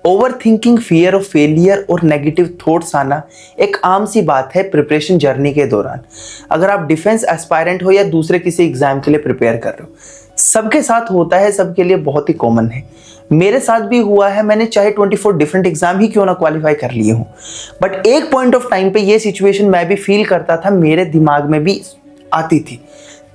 Over thinking, fear of failure और negative thoughts आना एक आम सी बात है प्रिपरेशन जर्नी के दौरान। अगर आप डिफेंस एस्पायरेंट हो या दूसरे किसी एग्जाम के लिए प्रिपेयर कर रहे हो, सबके साथ होता है, सबके लिए बहुत ही कॉमन है। मेरे साथ भी हुआ है, मैंने चाहे 24 डिफरेंट एग्जाम ही क्यों ना क्वालिफाई कर लिए हूँ, बट एक पॉइंट ऑफ टाइम पे ये सिचुएशन मैं भी फील करता था, मेरे दिमाग में भी आती थी।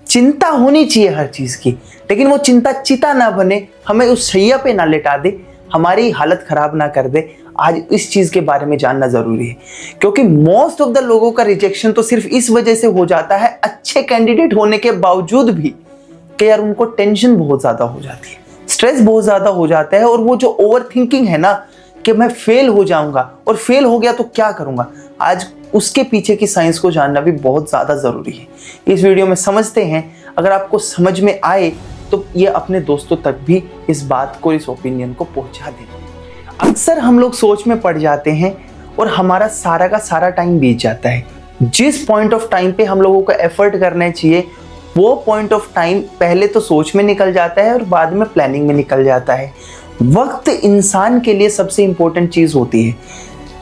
चिंता होनी चाहिए हर चीज की, लेकिन वो चिंता चिता ना बने, हमें उस शैया पे ना लेटा दे, हमारी हालत खराब ना कर दे। आज इस चीज के बारे में जानना जरूरी है, क्योंकि मोस्ट ऑफ द लोगों का रिजेक्शन तो सिर्फ इस वजह से हो जाता है, अच्छे कैंडिडेट होने के बावजूद भी, कि यार उनको टेंशन बहुत ज्यादा हो जाती है, स्ट्रेस बहुत ज्यादा हो जाता है, और वो जो ओवर थिंकिंग है ना कि मैं फेल हो जाऊंगा और फेल हो गया तो क्या करूंगा, आज उसके पीछे की साइंस को जानना भी बहुत ज्यादा जरूरी है। इस वीडियो में समझते हैं, अगर आपको समझ में आए तो ये अपने दोस्तों तक भी इस बात को, इस ओपिनियन को पहुंचा दें। अक्सर हम लोग सोच में पड़ जाते हैं और हमारा सारा का सारा टाइम बीत जाता है। जिस पॉइंट ऑफ टाइम पे हम लोगों को एफर्ट करना चाहिए, वो पॉइंट ऑफ टाइम पहले तो सोच में निकल जाता है और बाद में प्लानिंग में निकल जाता है। वक्त इंसान के लिए सबसे इंपॉर्टेंट चीज होती है।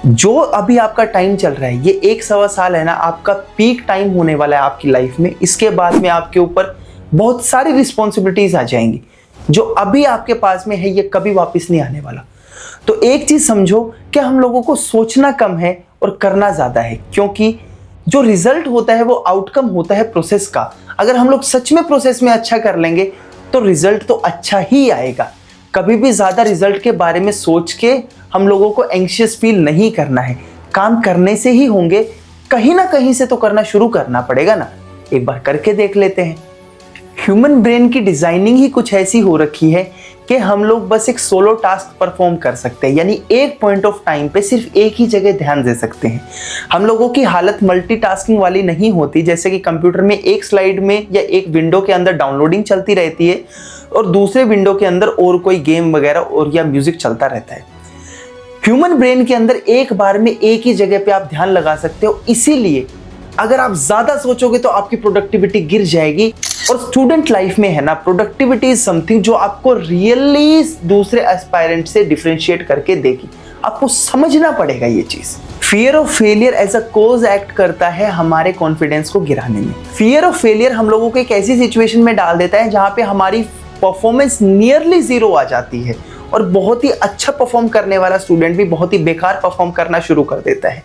जो अभी आपका टाइम चल रहा है, ये 1-1.25 साल है ना, आपका पीक टाइम होने वाला है आपकी लाइफ में। इसके बाद में आपके ऊपर बहुत सारी रिस्पॉन्सिबिलिटीज आ जाएंगी। जो अभी आपके पास में है, ये कभी वापस नहीं आने वाला। तो एक चीज समझो कि हम लोगों को सोचना कम है और करना ज्यादा है, क्योंकि जो रिजल्ट होता है वो आउटकम होता है प्रोसेस का। अगर हम लोग सच में प्रोसेस में अच्छा कर लेंगे तो रिजल्ट तो अच्छा ही आएगा। कभी भी ज्यादा रिजल्ट के बारे में सोच के हम लोगों को एंग्शियस फील नहीं करना है। काम करने से ही होंगे, कहीं ना कहीं से तो करना शुरू करना पड़ेगा ना। एक बार करके देख लेते हैं। ह्यूमन ब्रेन की डिजाइनिंग ही कुछ ऐसी हो रखी है कि हम लोग बस एक सोलो टास्क परफॉर्म कर सकते हैं, यानी एक पॉइंट ऑफ टाइम पे सिर्फ एक ही जगह ध्यान दे सकते हैं। हम लोगों की हालत मल्टीटास्किंग वाली नहीं होती, जैसे कि कंप्यूटर में एक स्लाइड में या एक विंडो के अंदर डाउनलोडिंग चलती रहती है और दूसरे विंडो के अंदर और कोई गेम वगैरह और या म्यूजिक चलता रहता है। ह्यूमन ब्रेन के अंदर एक बार में एक ही जगह पे आप ध्यान लगा सकते हो। इसीलिए अगर आप ज्यादा सोचोगे तो आपकी प्रोडक्टिविटी गिर जाएगी। और स्टूडेंट लाइफ में है ना, प्रोडक्टिविटी इज समथिंग जो आपको रियली दूसरे एस्पायरेंट से डिफरेंशिएट करके देगी। आपको समझना पड़ेगा ये चीज। Fear of failure as a cause act करता है हमारे कॉन्फिडेंस को गिराने में। फियर ऑफ फेलियर हम लोगों को एक ऐसी सिचुएशन में डाल देता है जहां पे हमारी परफॉर्मेंस नियरली जीरो आ जाती है और बहुत ही अच्छा परफॉर्म करने वाला स्टूडेंट भी बहुत ही बेकार परफॉर्म करना शुरू कर देता है।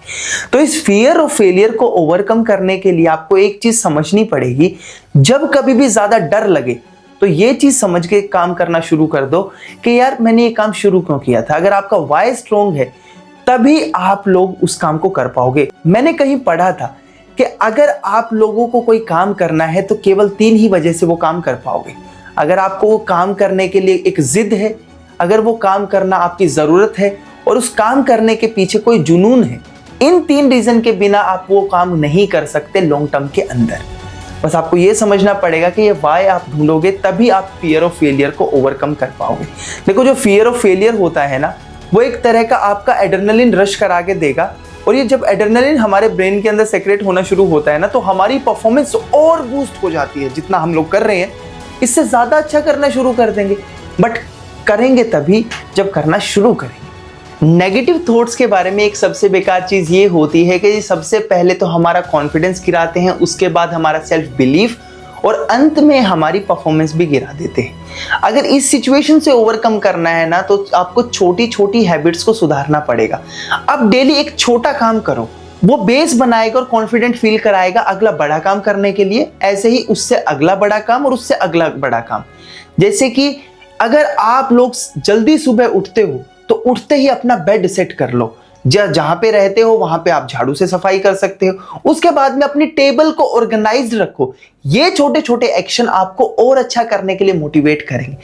तो इस फियर ऑफ फेलियर को ओवरकम करने के लिए आपको एक चीज समझनी पड़ेगी। जब कभी भी ज्यादा डर लगे तो ये चीज समझ के काम करना शुरू कर दो कि यार मैंने ये काम शुरू क्यों किया था। अगर आपका वाई स्ट्रॉन्ग है तभी आप लोग उस काम को कर पाओगे। मैंने कहीं पढ़ा था कि अगर आप लोगों को कोई काम करना है तो केवल 3 ही वजह से वो काम कर पाओगे। अगर आपको वो काम करने के लिए एक जिद है, अगर वो काम करना आपकी जरूरत है और उस काम करने के पीछे कोई जुनून है, इन 3 रीजन के बिना आप वो काम नहीं कर सकते लॉन्ग टर्म के अंदर। बस आपको ये समझना पड़ेगा कि ये वाई आप ढूंढोगे तभी आप फियर ऑफ फेलियर को ओवरकम कर पाओगे। देखो, जो फियर ऑफ फेलियर होता है ना, वो एक तरह का आपका एड्रेनलिन रश करा के देगा। और ये जब एड्रेनलिन हमारे ब्रेन के अंदर सेक्रेट होना शुरू होता है ना, तो हमारी परफॉर्मेंस और बूस्ट हो जाती है। जितना हम लोग कर रहे हैं इससे ज्यादा अच्छा करना शुरू कर देंगे, बट करेंगे तभी जब करना शुरू करेंगे। नेगेटिव थॉट्स के बारे में एक सबसे बेकार चीज ये होती है कि सबसे पहले तो हमारा कॉन्फिडेंस गिराते हैं, उसके बाद हमारा सेल्फ बिलीफ और अंत में हमारी परफॉर्मेंस भी गिरा देते हैं। अगर इस सिचुएशन से ओवरकम करना है ना, तो आपको छोटी छोटी हैबिट्स को सुधारना पड़ेगा। अब डेली एक छोटा काम करो, वो बेस बनाएगा और कॉन्फिडेंट फील कराएगा अगला बड़ा काम करने के लिए। ऐसे ही उससे अगला बड़ा काम और उससे अगला बड़ा काम। जैसे कि अगर आप लोग जल्दी सुबह उठते हो तो उठते ही अपना बेड सेट कर लो। जहां पे रहते हो वहां पे आप झाड़ू से सफाई कर सकते हो। उसके बाद में अपनी टेबल को ऑर्गेनाइज्ड रखो। ये छोटे छोटे एक्शन आपको और अच्छा करने के लिए मोटिवेट करेंगे।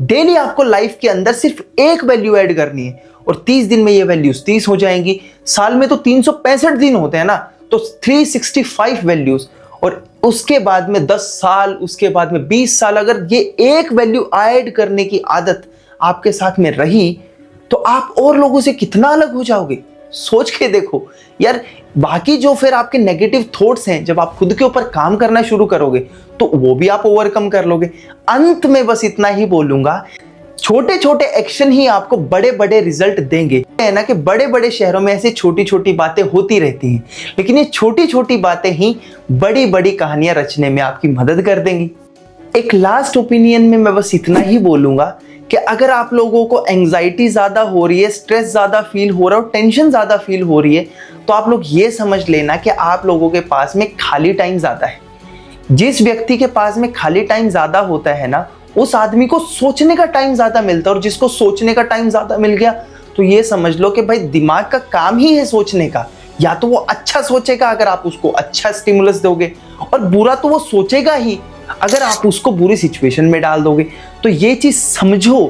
डेली आपको लाइफ के अंदर सिर्फ एक वैल्यू ऐड करनी है और 30 दिन में ये वैल्यूज 30 हो जाएंगी। साल में तो 365 दिन होते हैं ना, तो 365 वैल्यूज। और उसके बाद में 10 साल, उसके बाद में 20 साल, अगर ये एक वैल्यू ऐड करने की आदत आपके साथ में रही तो आप और लोगों से कितना अलग हो जाओगे। सोच के देखो यार। बाकी जो फिर आपके नेगेटिव थॉट्स हैं, जब आप खुद के ऊपर काम करना शुरू करोगे तो वो भी आप ओवरकम कर लोगे। अंत में बस इतना ही बोलूंगा छोटे छोटे एक्शन ही आपको बड़े बड़े रिजल्ट देंगे। है ना कि बड़े बड़े शहरों में ऐसी छोटी छोटी बातें होती रहती हैं, लेकिन ये छोटी छोटी बातें ही बड़ी बड़ी कहानियां रचने में आपकी मदद कर देंगी। एक लास्ट ओपिनियन में मैं बस इतना ही बोलूंगा कि अगर आप लोगों को एंजाइटी ज़्यादा हो रही है, स्ट्रेस ज़्यादा फील हो रहा है और टेंशन ज़्यादा फील हो रही है, तो आप लोग ये समझ लेना कि आप लोगों के पास में खाली टाइम ज़्यादा है। जिस व्यक्ति के पास में खाली टाइम ज़्यादा होता है ना, उस आदमी को सोचने का टाइम ज़्यादा मिलता है, और जिसको सोचने का टाइम ज़्यादा मिल गया तो ये समझ लो कि भाई दिमाग का काम ही है सोचने का। या तो वो अच्छा सोचेगा अगर आप उसको अच्छा स्टिमुलस दोगे, और बुरा तो वो सोचेगा ही अगर आप उसको बुरी सिचुएशन में डाल दोगे। तो ये चीज समझो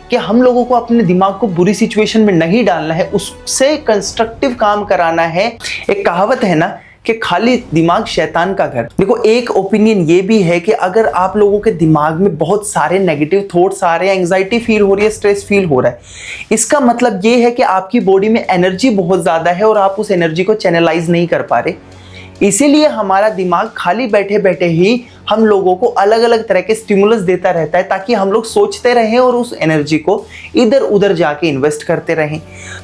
कि हम लोगों को अपने दिमाग को बुरी सिचुएशन में नहीं डालना है, उससे कंस्ट्रक्टिव काम कराना है। एक कहावत है ना कि खाली दिमाग शैतान का घर। देखो, एक ओपिनियन ये भी है कि अगर आप लोगों के दिमाग में बहुत सारे नेगेटिव थॉट्स आ रहे हैं, एंजाइटी फील हो रही है, स्ट्रेस फील हो रहा है, इसका मतलब ये है कि आपकी बॉडी में एनर्जी बहुत ज्यादा है और आप उस एनर्जी को चैनलाइज नहीं कर पा रहे। इसीलिए हमारा दिमाग खाली बैठे बैठे ही हम लोगों को अलग अलग तरह के स्टिमुलस देता रहता है, ताकि हम लोग सोचते रहें और उस एनर्जी को इधर उधर जाके इन्वेस्ट करते रहें।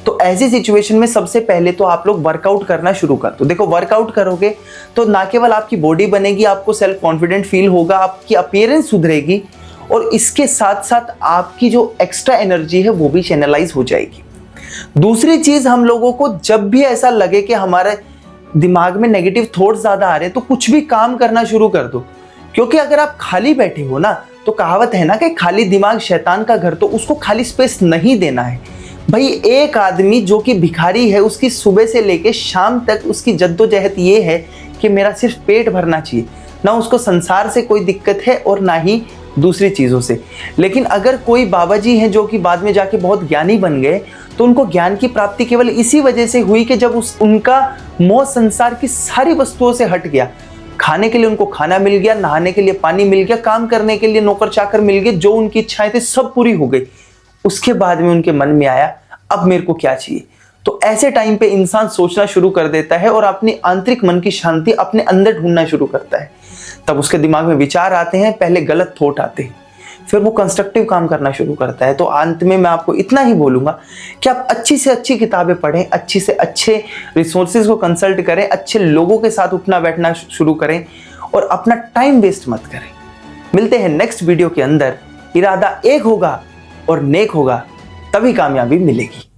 तो ऐसी सिचुएशन में सबसे पहले तो आप लोग वर्कआउट करना शुरू कर दो। देखो, वर्कआउट करोगे तो ना केवल आपकी बॉडी बनेगी, आपको सेल्फ कॉन्फिडेंट फील होगा, आपकी अपीयरेंस सुधरेगी, और इसके साथ साथ आपकी जो एक्स्ट्रा एनर्जी है वो भी चैनलाइज हो जाएगी। दूसरी चीज, हम लोगों को जब भी ऐसा लगे कि हमारे दिमाग में नेगेटिव थॉट्स ज्यादा आ रहे हैं, तो कुछ भी काम करना शुरू कर दो। क्योंकि अगर आप खाली बैठे हो ना, तो कहावत है ना कि खाली दिमाग शैतान का घर, तो उसको खाली स्पेस नहीं देना है। भाई, एक आदमी जो कि भिखारी है, उसकी सुबह से लेके शाम तक उसकी जद्दोजहद ये है कि मेरा सिर्फ पेट भरना चाहिए, ना उसको संसार से कोई दिक्कत है और ना ही दूसरी चीज़ों से। लेकिन अगर कोई बाबा जी हैं जो कि बाद में जाके बहुत ज्ञानी बन गए, तो उनको ज्ञान की प्राप्ति केवल इसी वजह से हुई कि जब उनका मोह संसार की सारी वस्तुओं से हट गया। खाने के लिए उनको खाना मिल गया, नहाने के लिए पानी मिल गया, काम करने के लिए नौकर चाकर मिल गए, जो उनकी इच्छाएं थी सब पूरी हो गई। उसके बाद में उनके मन में आया, अब मेरे को क्या चाहिए। तो ऐसे टाइम पे इंसान सोचना शुरू कर देता है और अपनी आंतरिक मन की शांति अपने अंदर ढूंढना शुरू करता है। तब उसके दिमाग में विचार आते हैं, पहले गलत थॉट आते हैं, फिर वो कंस्ट्रक्टिव काम करना शुरू करता है। तो अंत में मैं आपको इतना ही बोलूंगा कि आप अच्छी से अच्छी किताबें पढ़ें, अच्छी से अच्छे रिसोर्सेज को कंसल्ट करें, अच्छे लोगों के साथ उठना बैठना शुरू करें और अपना टाइम वेस्ट मत करें। मिलते हैं नेक्स्ट वीडियो के अंदर। इरादा एक होगा और नेक होगा, तभी कामयाबी मिलेगी।